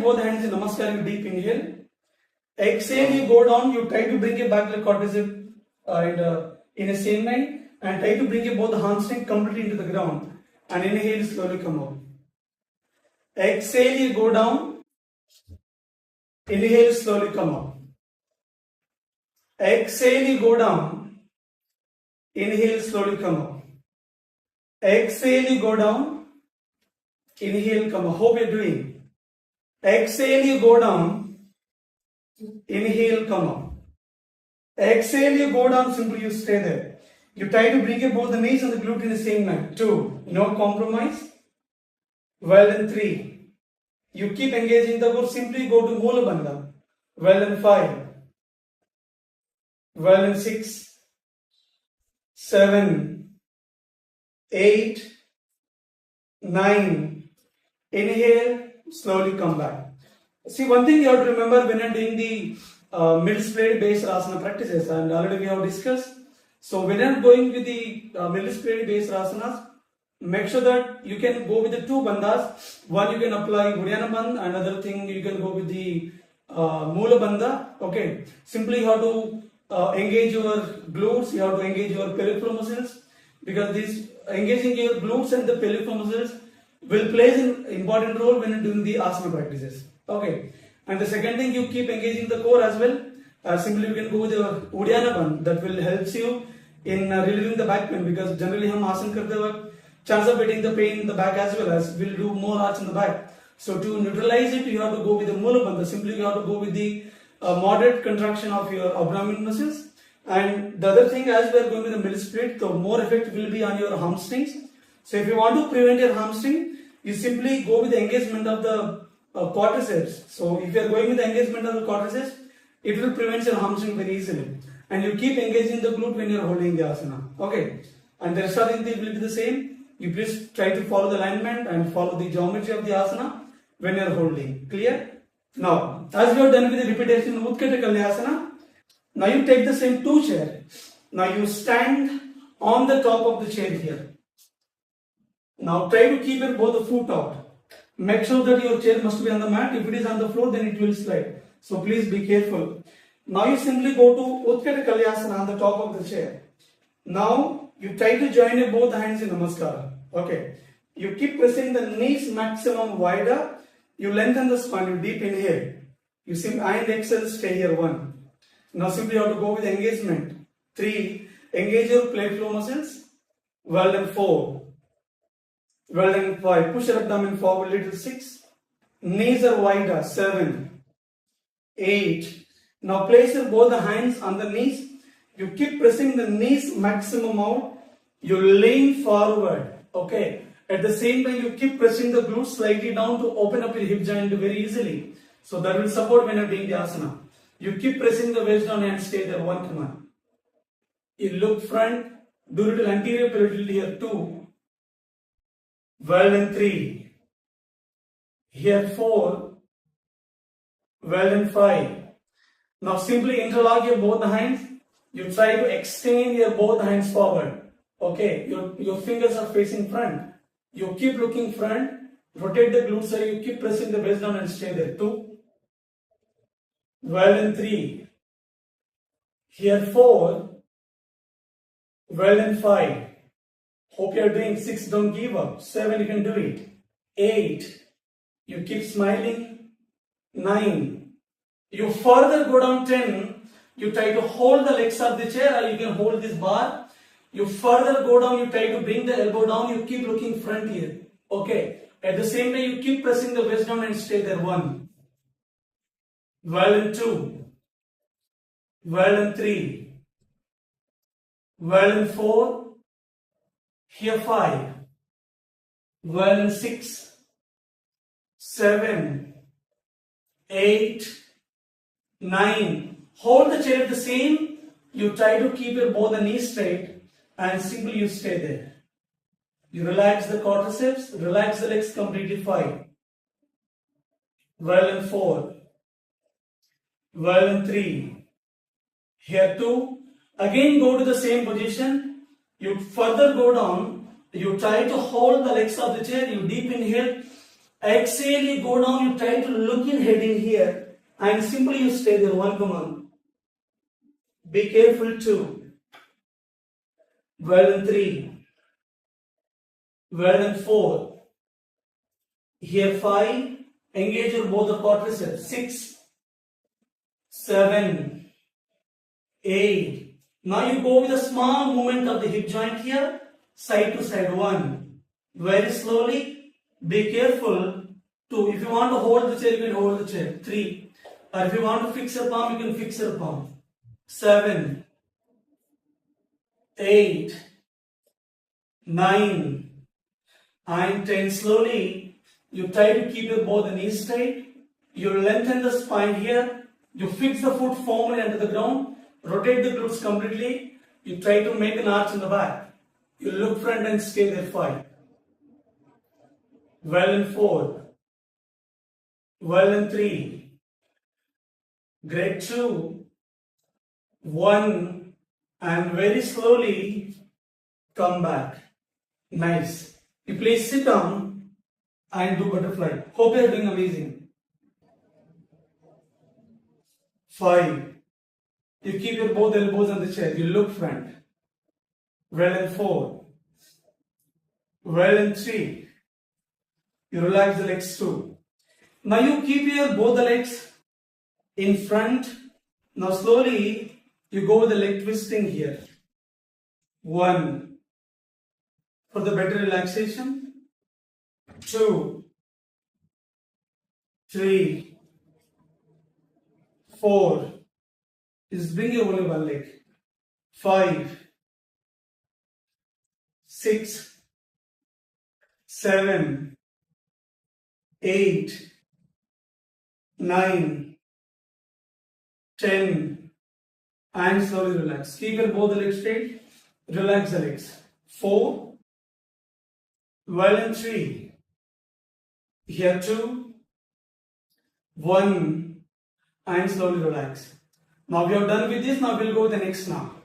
both hands in Namaskar, you deep inhale. Exhale, you go down, you try to bring your back leg quadricep in a same line and try to bring your both hamstring completely into the ground. And inhale, slowly come out. Exhale, you go down. Inhale, slowly come up. Exhale, you go down. Inhale, slowly come up. Exhale, you go down. Inhale, come up. Hope you're doing. Exhale, you go down. Inhale, come up. Exhale, you go down. Simply you stay there. You try to bring your both the knees and the glute in the same line. 2. No compromise. Well done. 3. You keep engaging the core. Simply go to Mula Bandha. Well done. 5. Well done. 6. 7. 8. 9. Inhale, slowly come back. See, one thing you have to remember when you're doing the middle split based asana practices, and already we have discussed. So when you're going with the middle split based asanas, make sure that you can go with the 2 bandhas. One you can apply Uddiyana Bandh, another thing you can go with the Mula Bandha. Okay, simply you have to engage your glutes, you have to engage your pelvic floor muscles, because this engaging your glutes and the pelvic floor muscles will play an important role when you're doing the asana practices. Okay, and the second thing, you keep engaging the core as well. Simply you can go with your Uddiyana Bandh, that will help you in relieving the back pain, because generally hum asana karte waqt chance of getting the pain in the back as well as will do more arch in the back. So to neutralize it, you have to go with the Mula Bandha. Simply you have to go with the moderate contraction of your abdominal muscles. And the other thing, as we are going with the middle split, the more effect will be on your hamstrings. So if you want to prevent your hamstring, you simply go with the engagement of the quadriceps. So if you are going with the engagement of the quadriceps, it will prevent your hamstring very easily. And you keep engaging the glute when you are holding the asana. Okay. And the rest of the thing will be the same. You please try to follow the alignment and follow the geometry of the asana when you are holding. Clear? Now, as we have done with the repetition Utkata Kalyasana, now you take the same 2 chairs. Now you stand on the top of the chair here. Now try to keep your both the foot out. Make sure that your chair must be on the mat. If it is on the floor, then it will slide. So please be careful. Now you simply go to Utkata Kalyasana on the top of the chair. Now you try to join your both hands in Namaskar. Okay. You keep pressing the knees maximum wider. You lengthen the spine. You deep inhale. You simply and exhale. Stay here. 1. Now simply you have to go with engagement. 3. Engage your pelvic floor muscles. Well done. 4. Well done. 5. Push your abdomen forward little. 6. Knees are wider. 7. 8. Now place your both the hands on the knees. You keep pressing the knees maximum out. You lean forward. Okay. At the same time, you keep pressing the glutes slightly down to open up your hip joint very easily. So that will support when you're doing the asana. You keep pressing the waist down and stay there. 1 command. You look front. Do little anterior parietal here. 2. Well done. 3. Here 4. Well done. 5. Now simply interlock your both the hands. You try to extend your both hands forward. Okay, your fingers are facing front. You keep looking front. Rotate the glutes so you keep pressing the waist down and stay there. 2. Well done. 3. Here 4. Well done. 5. Hope you are doing. 6. Don't give up. 7. You can do it. 8. You keep smiling. 9. You further go down. 10. You try to hold the legs of the chair, or you can hold this bar. You further go down. You try to bring the elbow down. You keep looking front here. Okay. At the same time, you keep pressing the waist down and stay there. 1. Well done. 2. Well done. 3. Well done. 4. Here 5. Well done. 6. 7. 8. 9. Hold the chair the same. You try to keep your both the knees straight and simply you stay there. You relax the quadriceps, relax the legs completely. 5. Well done. 4. Well done. 3. Here 2. Again go to the same position. You further go down. You try to hold the legs of the chair. You deep inhale Exhale, you go down, you try to look in heading here, and simply you stay there. 1, come on. Be careful, 2. Well done, 3. Well done, 4. Here 5. Engage your both the quadriceps. 6, 7, 8. Now you go with a small movement of the hip joint here, side to side. 1. Very slowly. Be careful. 2. If you want to hold the chair, you can hold the chair. 3. Or if you want to fix your palm, you can fix your palm. 7, 8, 9, and 10. Slowly, you try to keep your both the knees straight. You lengthen the spine here. You fix the foot firmly under the ground. Rotate the glutes completely. You try to make an arch in the back. You look front and stay there. 5. Well in 4. Well in 3. Great. 2. 1. And very slowly come back. Nice. You please sit down and do butterfly. Hope you are doing amazing. 5. You keep your both elbows on the chair. You look front. Well in 4. Well in 3. You relax the legs too. Now you keep your both the legs in front. Now slowly you go with the leg twisting here. 1. For the better relaxation. 2, 3, 4. Just bring your only one leg. 5, 6, 7, 8, 9, 10, and slowly relax. Keep your both the legs straight. Relax the legs. 4. Well in 3. Here 2. 1. And slowly relax. Now we are done with this. Now we'll go with the next now.